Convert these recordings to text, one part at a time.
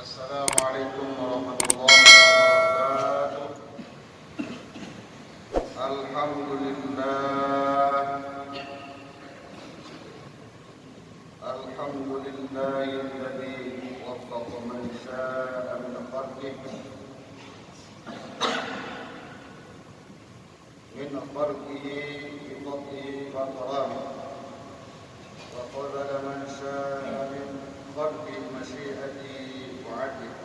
Assalamualaikum warahmatullahi wabarakatuh. Alhamdulillahilladzi waffaqa man syaa'a min khalqihi bi fadlihi wa karamihi wa qadara man syaa'a min khalqihi masyiatihi wa 'adlihi.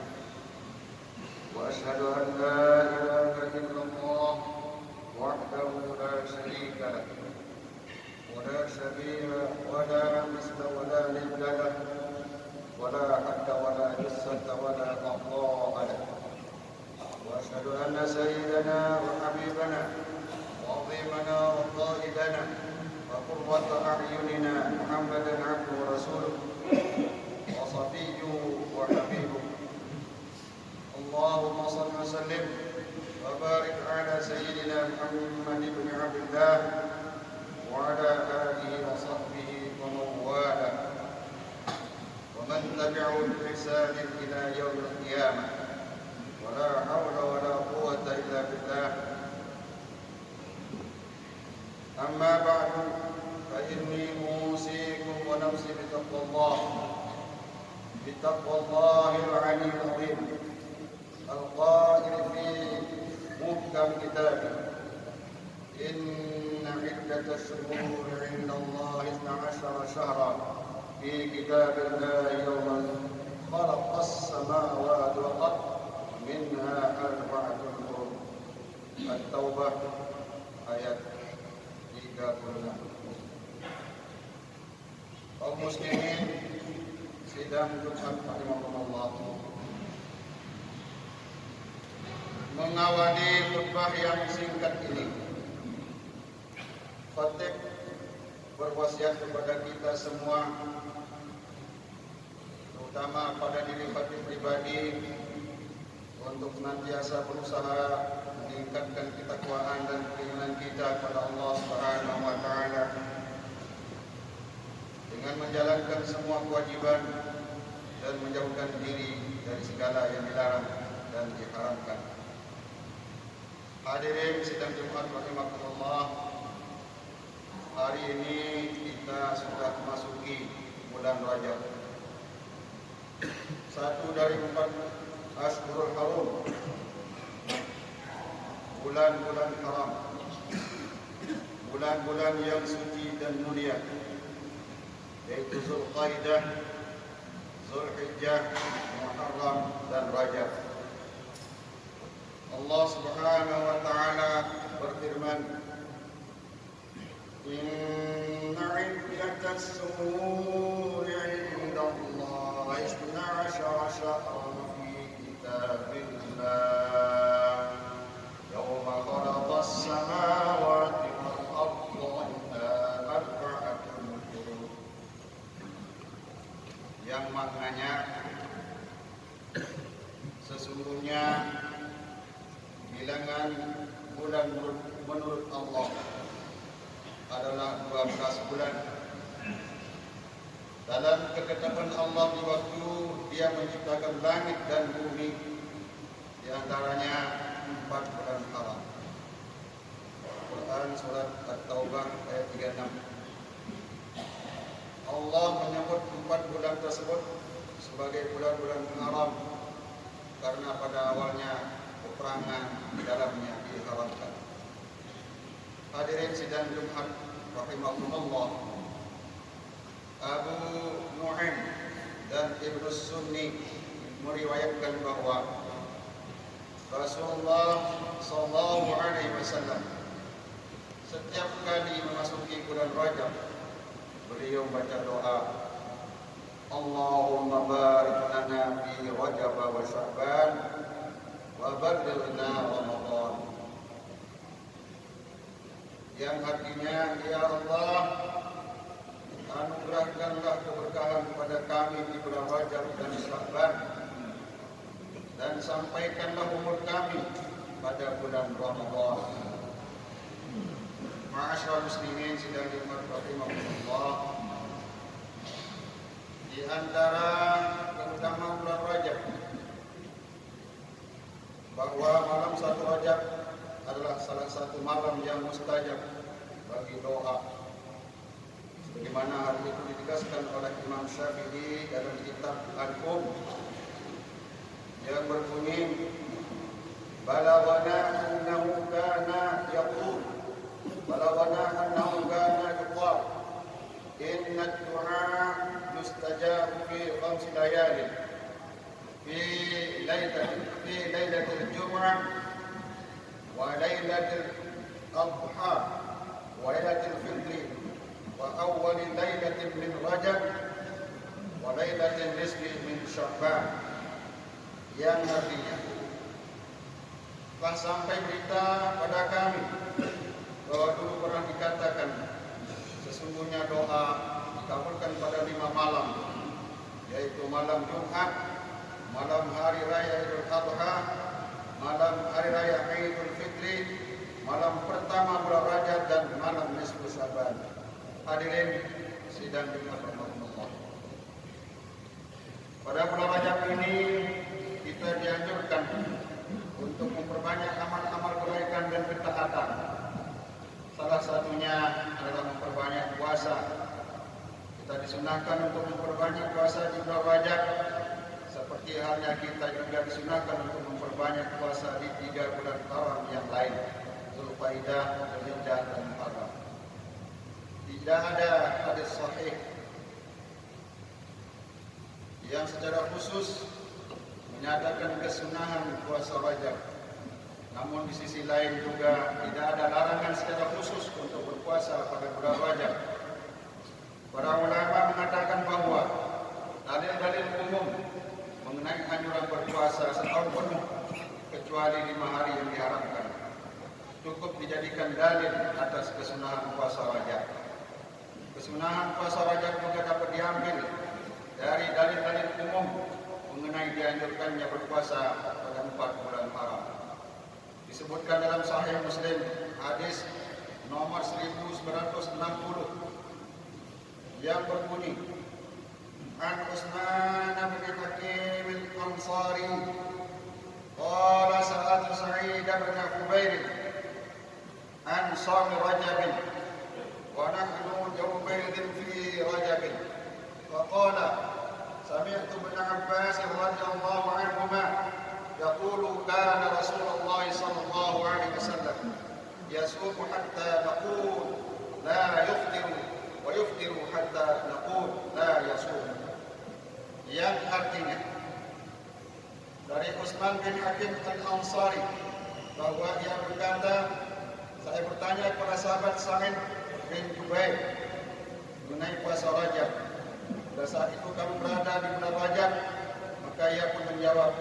وأشهد أن لا إله إلا الله وحده لا شريك له ولا شبيه له ولا مثل ولا ند له ولا حد ولا جسة ولا بقاء له. وأشهد أن سيدنا وحبيبنا وعظيمنا وقائدنا وقرة أعيننا محمدا عبده ورسوله وصفيه وحبيبه. اللهم صل وسلم وبارك على سيدنا محمد بن عبد الله وعلى آله وصحبه ومن والاه ومن تبعه بإحسان إلى يوم القيامة. ولا حول ولا قوة إلا بالله. أما بعد فإني أوصيكم ونفسي بتقوى الله العلي العظيم القائل في محكم كتابه: إن عدة الشهور عند الله 12 شهرا في كتاب الله يوم خلق السماوات والأرض منها 4 حرم. At-Taubah ayat 36. Kaum muslimin sidang Jumat rahimakumullah, mengawali khutbah yang singkat ini, khatib berwasiat kepada kita semua, terutama pada diri khatib pribadi, untuk senantiasa berusaha meningkatkan ketakwaan dan keimanan kita kepada Allah Subhanahu wa taala dengan menjalankan semua kewajiban dan menjauhkan diri dari segala yang dilarang dan diharamkan. Hadirin sidang Jumat rahimakumullah, hari ini kita sudah memasuki bulan Rajab, satu dari 4 Ashhurul Harum, bulan-bulan haram, bulan-bulan yang suci dan mulia, yaitu Zulqaidah, Zulhijjah, Muharram dan Rajab. Allah Subhanahu wa taala berfirman: Inna 'iddatas shuhuri 'inda Allahi 12 syahran fi kitabillah yawma khalaqas samawati wal arda minha 4 hurum. Yang maknanya sesungguhnya bilangan bulan menurut Allah adalah 12 bulan. Dalam ketetapan Allah di waktu Dia menciptakan langit dan bumi, di antaranya 4 bulan haram. Quran surat At-Taubah ayat 36. Allah menyebut 4 bulan tersebut sebagai bulan-bulan haram karena pada awalnya peperangan di dalamnya diharamkan. Hadirin sidang Jumat rahimakumullah, Abu Nu'aim dan Ibnu Sunni meriwayatkan bahwa Rasulullah sallallahu alaihi wasallam setiap kali memasuki bulan Rajab, beliau baca doa, Allahumma barik lana fi Rajab wa Sya'ban wa ballighna Ramadan, yang artinya, ya Allah, anugerahkanlah keberkahan kepada kami di bulan Rajab dan Sya'ban, dan sampaikanlah umur kami pada bulan Ramadan. Ma'asyiral muslimin sidang Jumat rahimahullah, di antara keutamaan bulan Rajab bahwa malam 1 Rajab adalah salah satu malam yang mustajab bagi doa. Sebagaimana hal itu ditegaskan oleh Imam Syafi'i dalam kitab Al-Um yang berbunyi, balaghana annahu kana yaqul, balaghana annahu kana yuqal, inna ad-du'a yustajab fi 5 layalin fi lailatul jum'ah wa lailatul adha wa lailatul fitr wa awwal lailatin min Rajab wa lailatul nisfi min Sya'ban, yang artinya telah sampai berita pada kami bahwa dulu pernah dikatakan sesungguhnya doa dikabulkan pada 5 malam, yaitu malam Jumat, malam hari raya Idul Adha, malam hari raya Idul Fitri, malam pertama bulan Rajab, dan malam nisfu Sya'ban. Hadirin sidang Jumat rahmatullah. Pada bulan Rajab ini kita dianjurkan untuk memperbanyak amal-amal kebaikan dan ketaatan. Salah satunya adalah memperbanyak puasa. Kita disunahkan untuk memperbanyak puasa di bulan Rajab, seperti halnya kita juga disunahkan untuk memperbanyak puasa di 3 bulan haram yang lain, Zulqa'dah, Dzulhijjah, dan Muharram. Tidak ada hadis sahih yang secara khusus menyatakan kesunahan puasa Rajab. Namun di sisi lain juga tidak ada larangan secara khusus untuk berpuasa pada bulan Rajab. Para ulama mengatakan bahwa dalil-dalil umum mengenai anjuran berpuasa setahun penuh kecuali 5 hari yang diharamkan cukup dijadikan dalil atas kesunahan puasa Rajab. Kesunahan puasa Rajab juga dapat diambil dari dalil-dalil umum mengenai dianjurkannya berpuasa pada 4 bulan haram. Disebutkan dalam Sahih Muslim hadis nomor 1960 yang berbunyi, An Utsman bin Hakim al-Ansari qala sa'altu Sa'id bin Jubair an shaum Rajab wa nahnu yawmaidin fi Rajab faqala sami'tu ibn Abbas radhiyallahu anhuma yaqulu kana Rasulullah sallallahu alaihi wasallam yasumu hatta naqul la yuftiru wa yuftiru hatta naqul la yasum, yang artinya dari Utsman bin Hakim al-Ansari bahwa ia berkata, saya bertanya kepada sahabat Sa'id bin Jubair mengenai puasa Rajab. Pada saat itu kami berada di bulan Rajab, maka ia pun menjawab,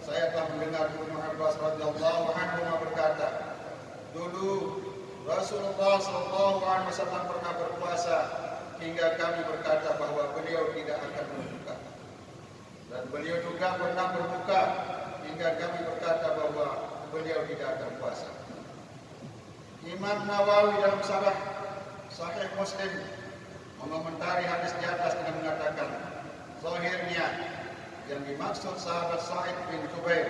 saya telah mendengar Ibnu Abbas radhiyallahu anhu berkata, dulu Rasulullah sallallahu alaihi wasallam pernah berpuasa hingga kami berkata bahwa beliau tidak akan berbuka. Dan beliau juga pernah berbuka hingga kami berkata bahwa beliau tidak akan puasa. Imam Nawawi dalam Syarah Sahih Muslim mengomentari hadis di atas dengan mengatakan, zahirnya yang dimaksud sahabat Sa'id bin Jubair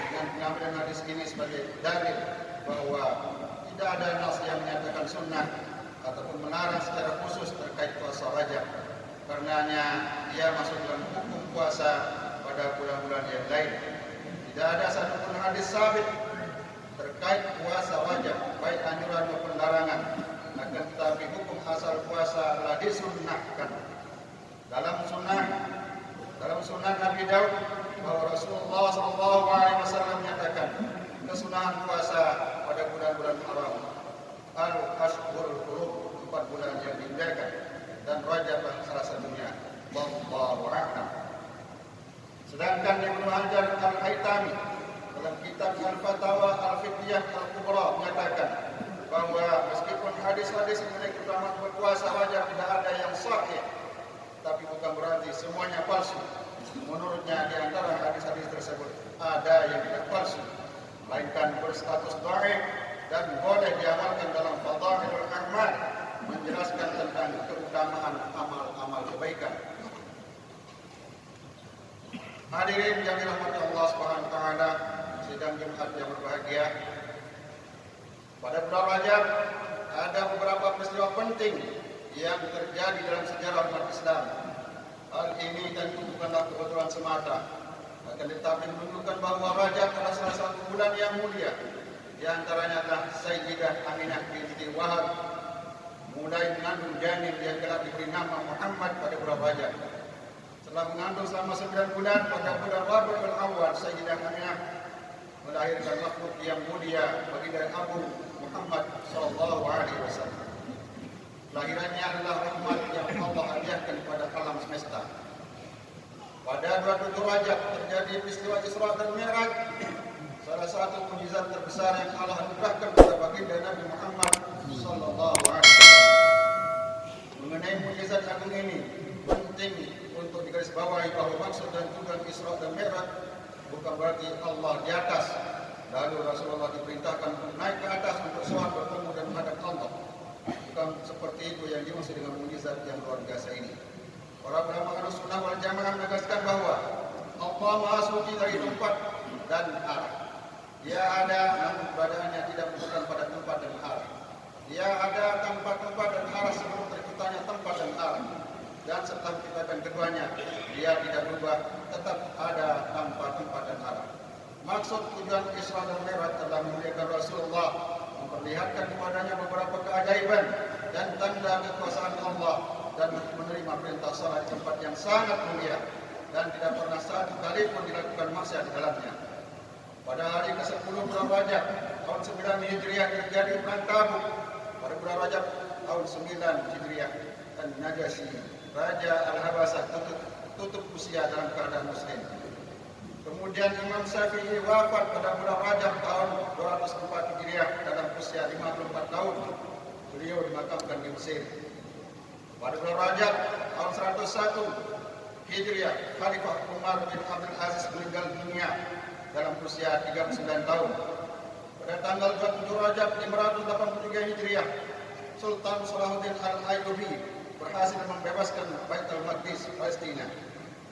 dengan pengambilan hadis ini sebagai dalil bahwa tidak ada nas yang menyatakan sunnah ataupun melarang secara khusus terkait puasa Rajab. Karenanya ia masuk dalam hukum puasa pada bulan-bulan yang lain. Tidak ada satupun hadis sabit terkait puasa Rajab, baik anjuran maupun larangan. Akan tetapi hukum asal puasa adalah disunnahkan. Dalam sunnah Nabi Daud bahwa Rasulullah SAW menyatakan kesunahan puasa pada bulan-bulan haram, al-ashhurul hurum, 4 bulan yang dimuliakan, dan Rajab salah satunya. Wallahu a'lam. Sedangkan Ibnu Hajar al-Haytami dalam kitab Al-Fatawa Al-Fiqhiyah Al-Kubra menyatakan bahwa meskipun hadis-hadis mengenai keutamaan berpuasa Rajab tidak ada yang sahih, tapi bukan berarti semuanya palsu. Menurutnya di antara hadis-hadis tersebut ada yang tidak palsu, melainkan berstatus dhaif dan boleh diamalkan dalam Fadailul A'mal, menjelaskan tentang keutamaan amal-amal kebaikan. Hadirin yang dirahmati Allah Subhanahu wa taala, sidang Jumat yang berbahagia. Pada bulan Rajab ada beberapa peristiwa penting yang terjadi dalam sejarah umat Islam. Hal ini tentu bukanlah kebetulan semata, akan tetapi menunjukkan bahawa Rajab adalah salah satu bulan yang mulia. Di antaranya adalah Sayyidah Aminah binti Wahab mulai mengandung janin yang telah diberi nama Muhammad pada bulan Rajab. Setelah mengandung selama 9 bulan, pada bulan Rabiul Awwal, Sayyidah Aminah melahirkan makhluk yang mulia baginda Agung Muhammad sallallahu alaihi wasallam. Lahirannya adalah rahmat yang Allah hadiahkan kepada alam semesta. Pada 27 Rajab terjadi peristiwa Isra dan Mi'raj, salah satu mukjizat terbesar yang Allah anugerahkan kepada baginda Nabi Muhammad sallallahu alaihi wasallam. Mengenai mukjizat agung ini, penting untuk digarisbawahi bahawa maksud dan tujuan Isra dan Mi'raj bukan berarti Allah di atas, lalu Rasulullah diperintahkan untuk naik ke atas untuk soal bertemu dan menghadap Allah. Bukan seperti itu yang dimaksud dengan mukjizat yang luar biasa ini. Para ulama Ahlussunnah wal Jamaah menegaskan bahawa Allah Maha Suci dari tempat dan arah. Dia ada, namun keberadaannya tidak bukan pada tempat dan arah. Dia ada tempat-tempat dan arah sebelum terciptanya tempat dan arah. Dan setelah menciptakan keduanya, dia tidak berubah, tetap ada tempat dan arah. Maksud tujuan Isra dan Mi'raj adalah memuliakan Rasulullah, memperlihatkan kepadanya beberapa keajaiban dan tanda kekuasaan Allah, dan menerima perintah salat di tempat yang sangat mulia, dan tidak pernah satu kali pun dilakukan maksiat di dalamnya. Pada hari ke-10 bulan Rajab tahun 9 Hijriah terjadi perang Tabuk. Pada bulan Rajab tahun 9 Hijriah, dan Najasyi Raja Al-Habasah tutup usia dalam keadaan muslim. Kemudian Imam Syafi'i wafat pada bulan Rajab tahun 204 Hijriah dalam usia 54 tahun. Beliau dimakamkan di Mesir. Pada bulan Rajab tahun 101 Hijriah, Khalifah Umar bin Abdul Aziz meninggal dunia dalam usia 39 tahun. Pada tanggal 27 Rajab 583 Hijriah, Sultan Salahuddin Al-Ayyubi berhasil membebaskan Baitul Maqdis, Palestina.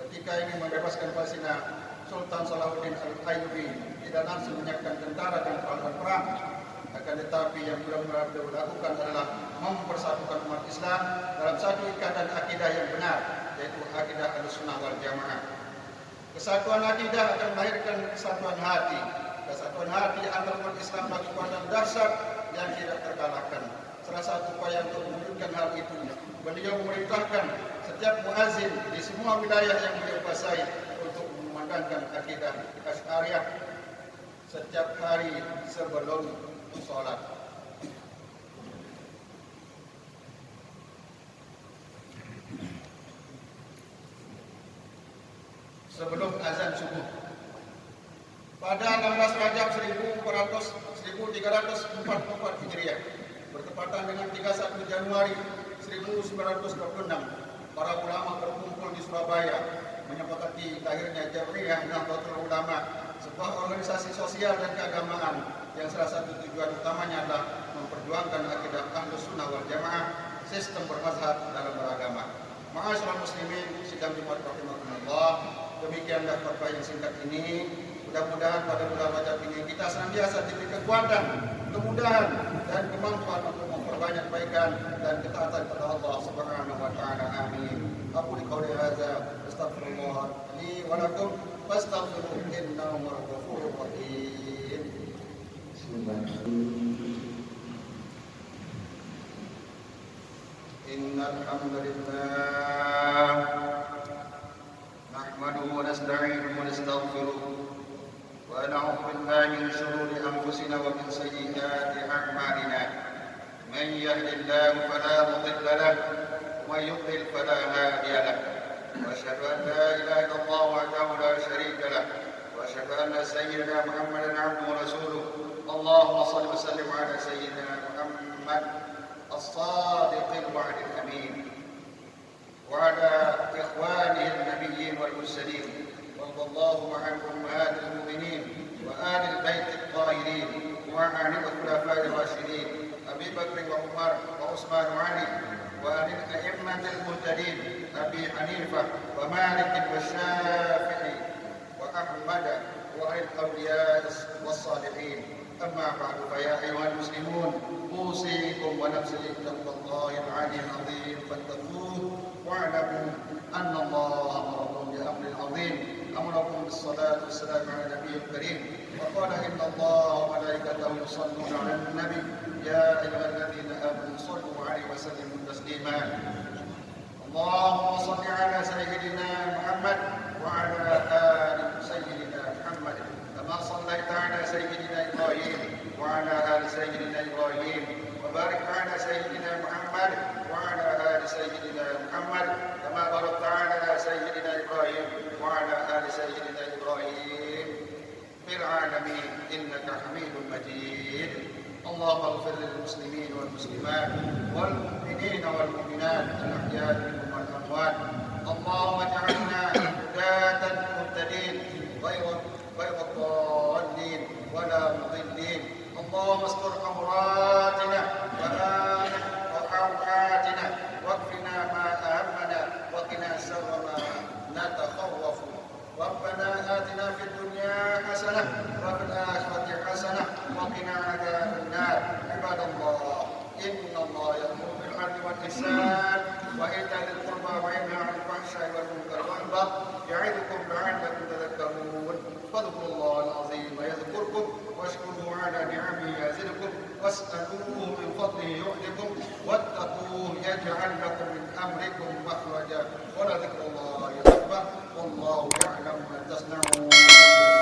Ketika ingin membebaskan Palestina, Sultan Salahuddin Al-Ayyubi tidak langsung menyiapkan tentara dan peralatan perang. Akan tetapi yang benar-benar beliau lakukan adalah mempersatukan umat Islam dalam satu ikatan akidah yang benar, yaitu akidah Ahlussunnah wal Jamaah. Kesatuan akidah akan melahirkan kesatuan hati. Kesatuan hati antara umat Islam adalah kekuatan dahsyat yang tidak terkalahkan. Salah satu upaya untuk mewujudkan hal itu, beliau memerintahkan setiap muazin di semua wilayah yang beliau kuasai untuk memandangkan akidah Asy'ariyah setiap hari sebelum sholat. Sebelum azan subuh. Pada 16 Rajab 1344 Hijriah, bertepatan dengan 31 Januari 1926, para ulama berkumpul di Surabaya menyepakati lahirnya Jam'iyah Nahdlatul Ulama, sebuah organisasi sosial dan keagamaan yang salah satu tujuan utamanya adalah memperjuangkan akidah Ahlussunnah wal Jamaah, sistem bermazhab dalam beragama. Ma'asyiral muslimin, sidang Jumat rahimakumullah, demikianlah khutbah yang singkat ini. Mudah-mudahan pada bulan Rajab ini kita senantiasa diberi kekuatan, kemudahan dan kemampuan untuk memperbanyak kebaikan dan ketaatan kepada Allah Subhanahu wa taala. Amin. Aqulu qouli hadza astaghfirullah li wa lakum fastaghfiruhu innahu huwal ghafurur rahim. Innal hamdalillah nahmaduhu wa nasta'inuhu wa nastaghfiruh ونعوذ بالله من شرور أنفسنا ومن سيئات أعمالنا من يهد الله فلا مضل له ومن يضلل فلا هادي له وأشهد أن لا إله إلا الله وحده لا شريك له وأشهد أن سيدنا محمدا عبده ورسوله اللهم صل وسلم على سيدنا محمد الصادق الوعد الأمين وعلى إخوانه النبيين والمرسلين وارض اللهم عن أمهات المؤمنين وآل البيت الطاهرين وعن الخلفاء الراشدين أبي بكر وعمر وعثمان وعلي وعن الأئمة المهتدين أبي حنيفة ومالك والشافعي وأحمد وعن الأولياء والصالحين. أما بعد فيا أيها المسلمون أوصيكم ونفسي بتقوى الله العلي العظيم فاتقوه واعلموا أن الله أمركم بأمر عظيم، أمركم بالصلاة والسلام على النبي الكريم، وقال إن الله وملائكته يصلون على النبي يا أيها الذين آمنوا صلوا عليه وسلموا تسليما. اللهم صل على سيدنا محمد وعلى آل سيدنا محمد كما صليت على سيدنا إبراهيم وعلى آل سيدنا إبراهيم، وبارك على سيدنا محمد وعلى آل سيدنا محمد كما باركت على سيدنا إبراهيم وعلى آل سيدنا إبراهيم في العالمين إنك حميد مجيد. اللهم اغفر للمسلمين والمسلمات والمؤمنين والمؤمنات الأحياء منهم والأموات. اللهم اجعلنا هداة مهتدين غير ضالين ولا مضلين. اللهم استر عوراتنا وآمن روعاتنا واكفنا ما أهمنا وقنا شر ما نتخوف. ربنا آتنا في الدنيا حسنة وفي الآخرة حسنة وقنا عذاب النار. عباد الله إن الله يأمر بالعدل والإحسان وإيتاء ذي القربى وينهى عن الفحشاء والمنكر والبغي يعظكم لعلكم تذكرون. فاذكروا الله العظيم يذكركم واشكروه على نعمه يزدكم واسألوه من فضله يعطكم واتقوه يجعل لكم من أمركم مخرجا. ولذكر الله أكبر والله يعلم ما تصنعون.